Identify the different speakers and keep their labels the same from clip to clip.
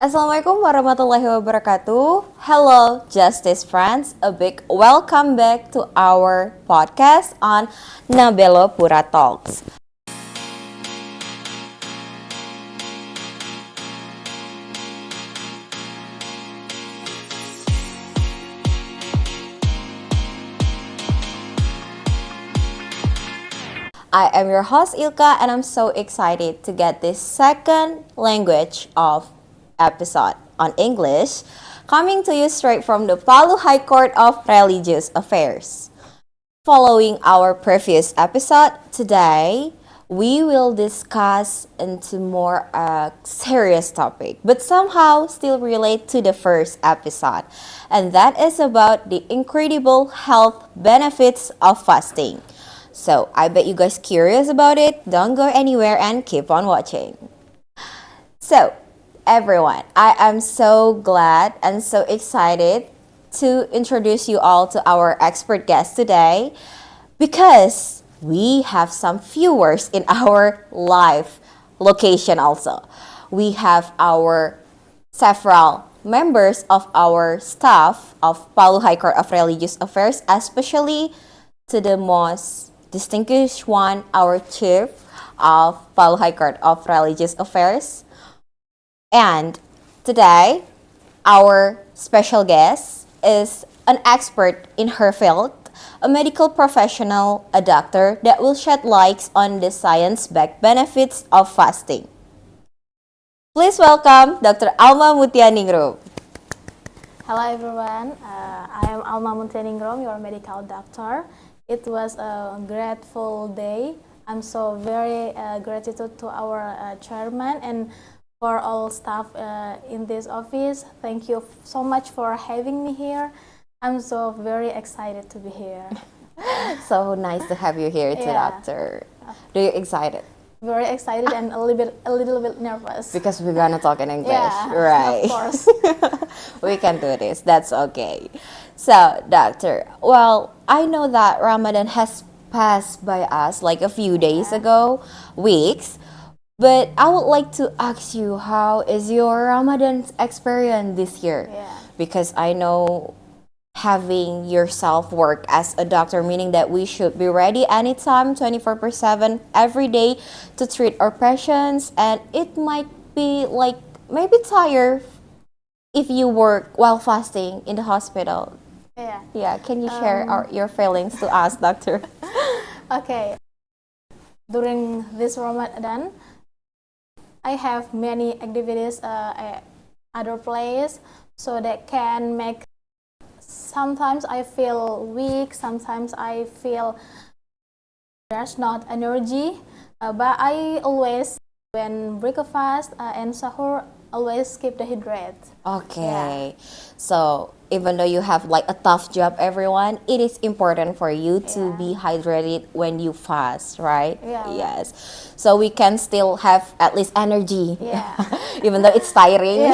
Speaker 1: Assalamualaikum warahmatullahi wabarakatuh. Hello, Justice friends. A big welcome back to our podcast on NABELO PURA Talks. I am your host Ilka and I'm so excited to get this second language of episode on English coming to you straight from the Palu High Court of Religious Affairs. Following our previous episode, today we will discuss into more serious topic but somehow still relate to the first episode, and that is about the incredible health benefits of fasting. So I bet you guys curious about it. Don't go anywhere and keep on watching. So everyone, I am so glad and so excited to introduce you all to our expert guest today because we have some viewers in our live location also. We have our several members of our staff of Palu High Court of Religious Affairs, especially to the most distinguished one, our chief of Palu High Court of Religious Affairs. And today, our special guest is an expert in her field, a medical professional, a doctor that will shed light on the science-backed benefits of fasting. Please welcome Dr. Alma Mutianingrum.
Speaker 2: Hello everyone, I am Alma Mutianingrum, your medical doctor. It was a grateful day. I'm so very gratitude to our chairman and for all staff in this office. Thank you so much for having me here. I'm so very excited to be here.
Speaker 1: So nice to have you here, doctor. Do you excited?
Speaker 2: Very excited and a little bit nervous.
Speaker 1: Because we're gonna talk in English,
Speaker 2: yeah,
Speaker 1: right?
Speaker 2: Of course.
Speaker 1: We can do this. That's okay. So, doctor, well, I know that Ramadan has passed by us like a few days ago, weeks. But I would like to ask you, how is your Ramadan experience this year?
Speaker 2: Yeah.
Speaker 1: Because I know having yourself work as a doctor, meaning that we should be ready anytime, 24/7, every day to treat our patients. And it might be like maybe tired if you work while fasting in the hospital. Yeah, can you share your feelings to us, doctor?
Speaker 2: Okay. During this Ramadan, I have many activities at other place, so that can make. Sometimes I feel weak. Sometimes I feel there's not energy. But I always, when breakfast and sahur, always keep the hydrate.
Speaker 1: Okay, so even though you have like a tough job, everyone, it is important for you to be hydrated when you fast, right?
Speaker 2: Yeah.
Speaker 1: Yes. So we can still have at least energy, even though it's tiring.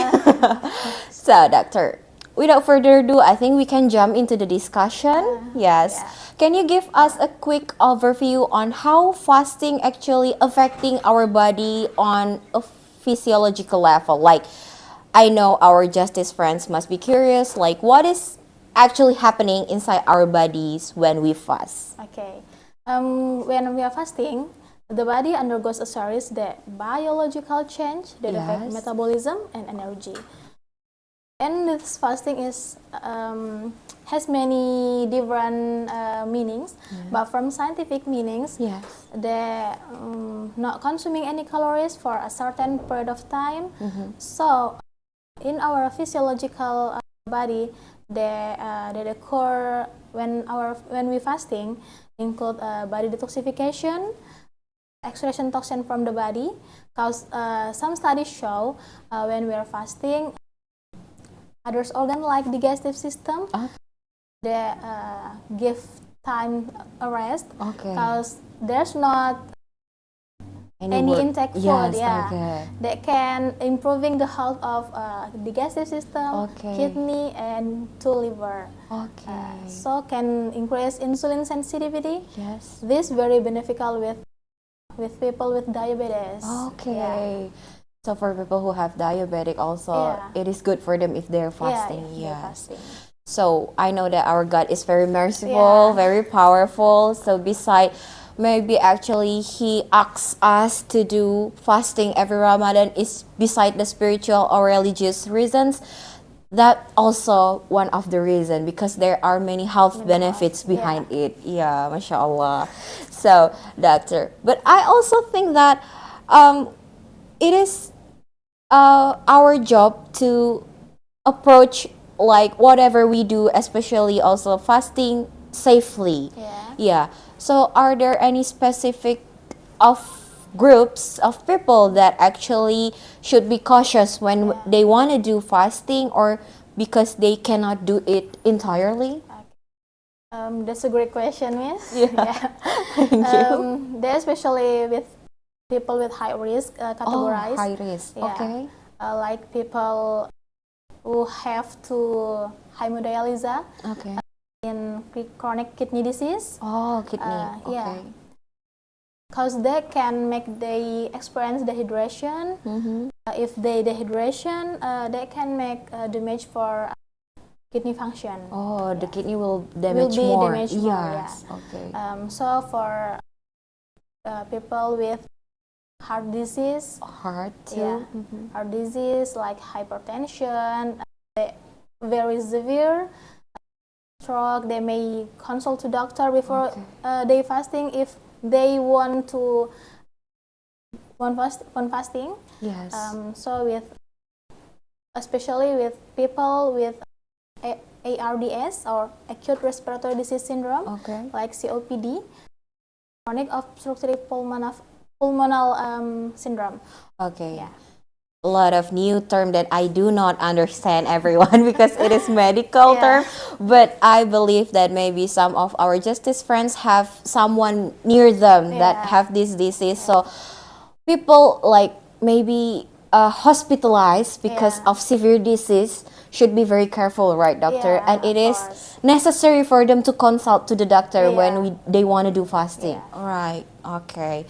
Speaker 1: So, doctor, without further ado, I think we can jump into the discussion. Yes. Can you give us a quick overview on how fasting actually affecting our body on a physiological level? Like, I know our justice friends must be curious, like what is actually happening inside our bodies when we fast?
Speaker 2: Okay. When we are fasting, the body undergoes a series of biological change that affect metabolism and energy. And this fasting is has many different meanings, but from scientific meanings, they not consuming any calories for a certain period of time. So, in our physiological body, they occur when we fasting include body detoxification, excretion toxin from the body. Cause some studies show when we are fasting, others organ like digestive system, they give time a rest because there's not any intake food. That can improving the health of digestive system, kidney, and to liver. So can increase insulin sensitivity. This very beneficial with people with diabetes.
Speaker 1: So for people who have diabetic also,
Speaker 2: Yeah.
Speaker 1: it is good for them if they're
Speaker 2: Yeah,
Speaker 1: fasting.
Speaker 2: if they're
Speaker 1: Yes.
Speaker 2: fasting.
Speaker 1: So I know that our God is very merciful,
Speaker 2: Yeah.
Speaker 1: very powerful. So beside, maybe actually He asks us to do fasting every Ramadan is beside the spiritual or religious reasons. That also one of the reason because there are many health
Speaker 2: Many
Speaker 1: benefits
Speaker 2: health,
Speaker 1: behind
Speaker 2: yeah.
Speaker 1: it. Yeah, mashallah. So doctor, but I also think that it is our job to approach like whatever we do, especially also fasting safely.
Speaker 2: Yeah.
Speaker 1: Yeah. So are there any specific of groups of people that actually should be cautious when
Speaker 2: Yeah.
Speaker 1: they want to do fasting or because they cannot do it entirely?
Speaker 2: That's a great question, Miss.
Speaker 1: Yeah. Thank you.
Speaker 2: They especially with people with high risk
Speaker 1: Oh,
Speaker 2: categorized.
Speaker 1: high risk.
Speaker 2: Yeah.
Speaker 1: Okay.
Speaker 2: Like people who have to hemodialysis
Speaker 1: Okay.
Speaker 2: in chronic kidney disease.
Speaker 1: Oh, kidney.
Speaker 2: Yeah.
Speaker 1: Okay.
Speaker 2: Because they can make they experience dehydration.
Speaker 1: Mm-hmm.
Speaker 2: If they dehydration, they can make damage for kidney function.
Speaker 1: Oh, the
Speaker 2: Yeah.
Speaker 1: kidney will
Speaker 2: Will
Speaker 1: damage
Speaker 2: be
Speaker 1: more.
Speaker 2: damaged more. Yeah.
Speaker 1: Yes. Okay.
Speaker 2: So for people with heart disease,
Speaker 1: Heart too.
Speaker 2: yeah,
Speaker 1: Mhm.
Speaker 2: heart disease like hypertension, very severe stroke, they may consult to doctor before
Speaker 1: Okay.
Speaker 2: they fasting if they want fasting.
Speaker 1: Yes.
Speaker 2: So with especially with people with ARDS or acute respiratory disease syndrome,
Speaker 1: Okay.
Speaker 2: like COPD, chronic obstructive pulmonal syndrome.
Speaker 1: Okay.
Speaker 2: Yeah.
Speaker 1: A lot of new term that I do not understand, everyone, because it is medical
Speaker 2: Yeah.
Speaker 1: term. But I believe that maybe some of our justice friends have someone near them that
Speaker 2: Yeah.
Speaker 1: have this disease. So people like maybe hospitalized because
Speaker 2: Yeah.
Speaker 1: of severe disease should be very careful, right, doctor?
Speaker 2: Yeah,
Speaker 1: And it
Speaker 2: of
Speaker 1: is
Speaker 2: course.
Speaker 1: necessary for them to consult to the doctor when
Speaker 2: Yeah.
Speaker 1: they want to do fasting.
Speaker 2: Yeah.
Speaker 1: All right. Okay.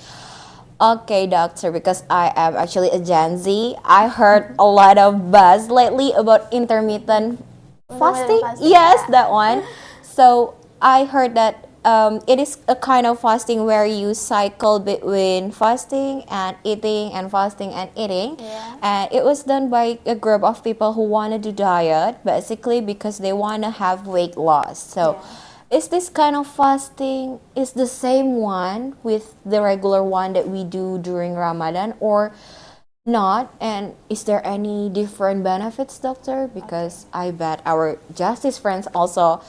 Speaker 1: Okay, doctor, because I am actually a Gen Z, I heard a lot of buzz lately about intermittent fasting. Yes,
Speaker 2: Yeah.
Speaker 1: that one. So I heard that it is a kind of fasting where you cycle between fasting and eating and fasting and eating.
Speaker 2: Yeah.
Speaker 1: And it was done by a group of people who want to do diet, basically because they want to have weight loss. So is this kind of fasting is the same one with the regular one that we do during Ramadan or not? And is there any different benefits, doctor? Because I bet our justice friends also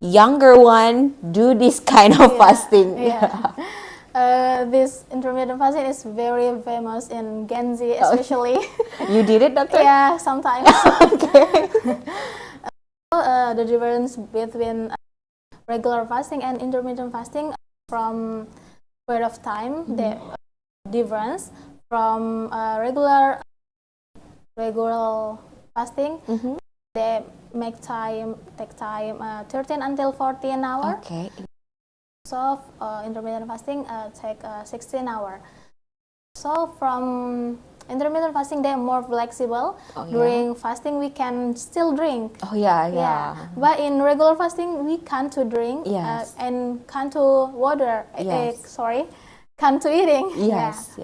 Speaker 1: younger one do this kind of fasting.
Speaker 2: Yeah. This intermittent fasting is very famous in Gen Z, especially.
Speaker 1: You did it, doctor?
Speaker 2: Yeah, sometimes.
Speaker 1: Okay.
Speaker 2: The difference between regular fasting and intermittent fasting from period of time, the difference from regular fasting, they take time 13 until 14 hours.
Speaker 1: Okay.
Speaker 2: So intermittent fasting take 16 hours. So from intermittent fasting, they're more flexible.
Speaker 1: Oh, yeah?
Speaker 2: During fasting, we can still drink.
Speaker 1: Oh yeah.
Speaker 2: But in regular fasting, we can't to drink
Speaker 1: Yes.
Speaker 2: and can't to water.
Speaker 1: Yes.
Speaker 2: Can't to eating.
Speaker 1: Yes.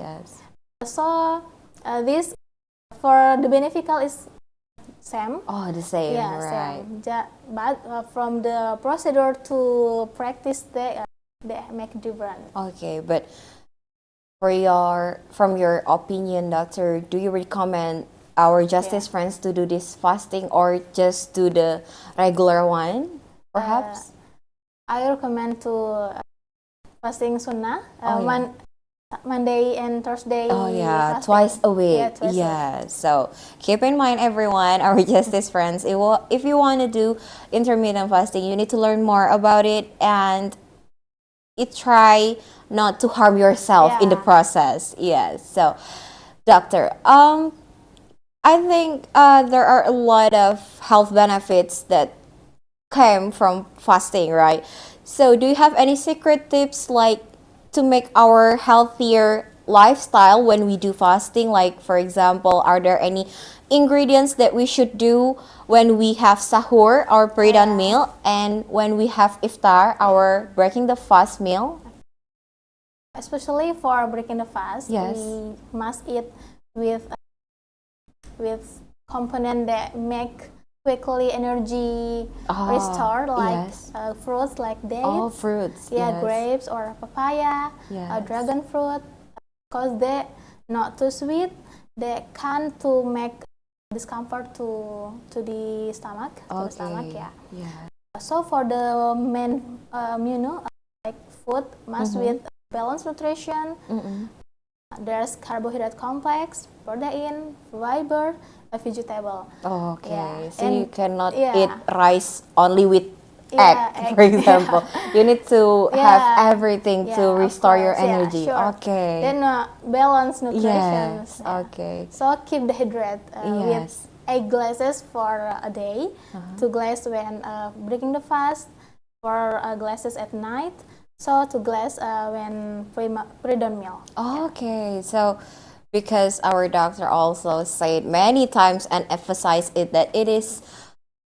Speaker 2: So this for the beneficial is same.
Speaker 1: Oh, the same, right?
Speaker 2: Same. But from the procedure to practice, they make different.
Speaker 1: Okay, but from your opinion, doctor, do you recommend our justice friends to do this fasting or just do the regular one, perhaps?
Speaker 2: I recommend to fasting sunnah.
Speaker 1: Yeah.
Speaker 2: Monday and Thursday.
Speaker 1: Oh yeah,
Speaker 2: fasting.
Speaker 1: twice a week.
Speaker 2: Yeah, twice a week.
Speaker 1: So keep in mind, everyone, our justice friends, if you want to do intermittent fasting, you need to learn more about it and try not to harm yourself in the process. Yes. So, doctor, I think there are a lot of health benefits that came from fasting, right? So, do you have any secret tips like to make our healthier lifestyle when we do fasting? Like, for example, are there any ingredients that we should do when we have sahur, our pre-dawn meal, and when we have iftar, our breaking the fast meal?
Speaker 2: Especially for breaking the fast, we must eat with component that make quickly energy restore, like fruits like dates,
Speaker 1: fruits,
Speaker 2: grapes or papaya, dragon fruit, because they not too sweet, they can to make discomfort to the stomach, So for the main menu, like food must with balanced nutrition. There's carbohydrate complex, protein, fiber, a vegetable.
Speaker 1: So you cannot eat rice only with egg, for example. You need to have everything to restore your energy.
Speaker 2: Then balance nutrition. So keep the hydrate with 8 glasses for a day, 2 glasses when breaking the fast, 4 glasses at night. So 2 glass when pre-dawn meal.
Speaker 1: So because our doctor also said many times and emphasized it that it is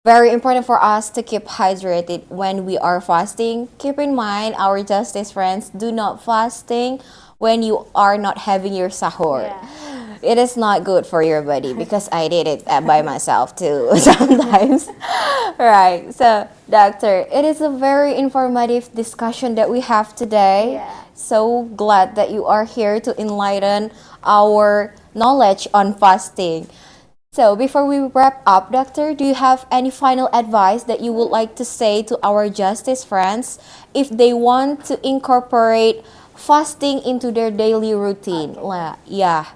Speaker 1: very important for us to keep hydrated when we are fasting. Keep in mind, our justice friends, do not fasting when you are not having your sahur. It is not good for your body, because I did it by myself too sometimes. Right. So, doctor, it is a very informative discussion that we have today. So glad that you are here to enlighten our knowledge on fasting. So before we wrap up, doctor, do you have any final advice that you would like to say to our justice friends if they want to incorporate fasting into their daily routine?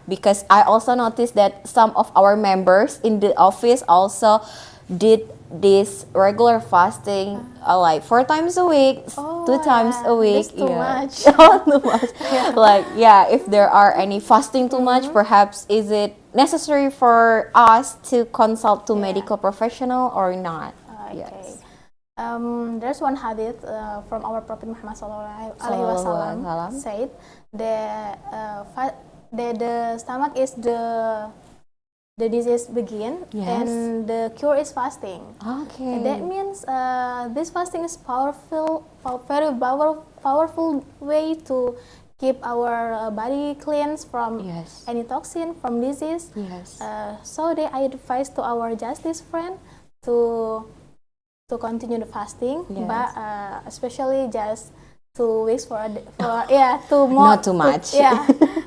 Speaker 1: Because I also noticed that some of our members in the office also did this regular fasting, like 4 times a week, 2 times a week.
Speaker 2: That's too much.
Speaker 1: Too much. Like, if there are any fasting too much, perhaps is it necessary for us to consult to medical professional or not?
Speaker 2: There's one hadith from our Prophet Muhammad SAW said that the stomach is the disease begin and the cure is fasting. And that means this fasting is very powerful way to keep our body cleansed from any toxin, from disease. So they advise to our justice friend to continue the fasting, but especially just 2 weeks for 2 more.
Speaker 1: Not too much.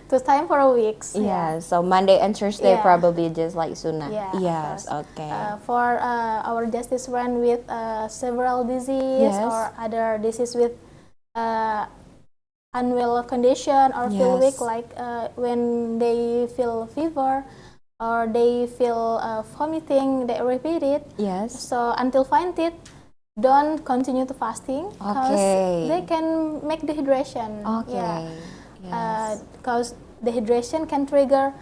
Speaker 2: To time for a week.
Speaker 1: So Monday and Thursday probably just like sunnah. For our justice friend with several disease or other disease with unwell condition or feel weak, like when they feel fever or they feel vomiting, they repeat it. So until find it, don't continue to fasting because they can make dehydration. Because dehydration can trigger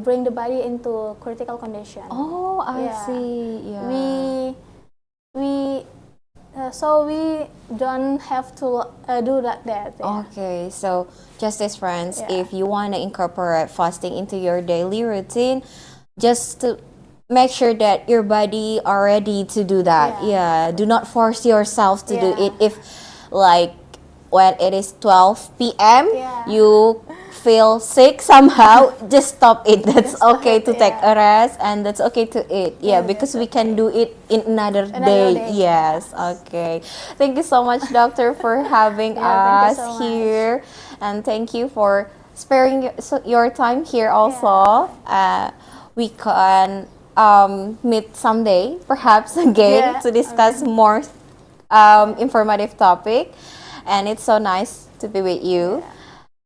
Speaker 1: bring the body into critical condition. I see.
Speaker 2: So we don't have to do that.
Speaker 1: So justice friends, if you want to incorporate fasting into your daily routine, just to make sure that your body are ready to do that. Do not force yourself to do it. If like when it is 12 p.m. you feel sick somehow, just stop it. That's okay to take a rest, and that's okay to eat. Because we can do it in another day. Thank you so much, doctor, for having us here, and thank you for sparing your time here also. We can meet someday, perhaps again, to discuss more informative topic. And it's so nice to be with you.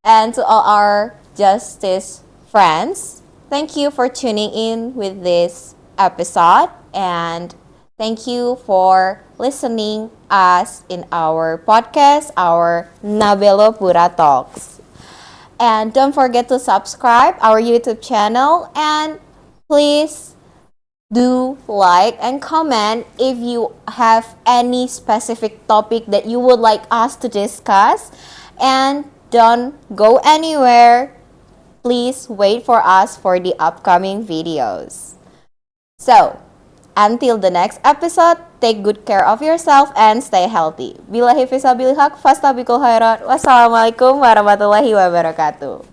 Speaker 1: And to all our justice friends, thank you for tuning in with this episode, and thank you for listening us in our podcast, our NABELO PURA Talks. And don't forget to subscribe our YouTube channel, and please do like and comment if you have any specific topic that you would like us to discuss. And don't go anywhere. please wait for us for the upcoming videos. So, until the next episode, take good care of yourself and stay healthy. Billahi fisabilillah, fastabikul khairat. Wassalamualaikum warahmatullahi wabarakatuh.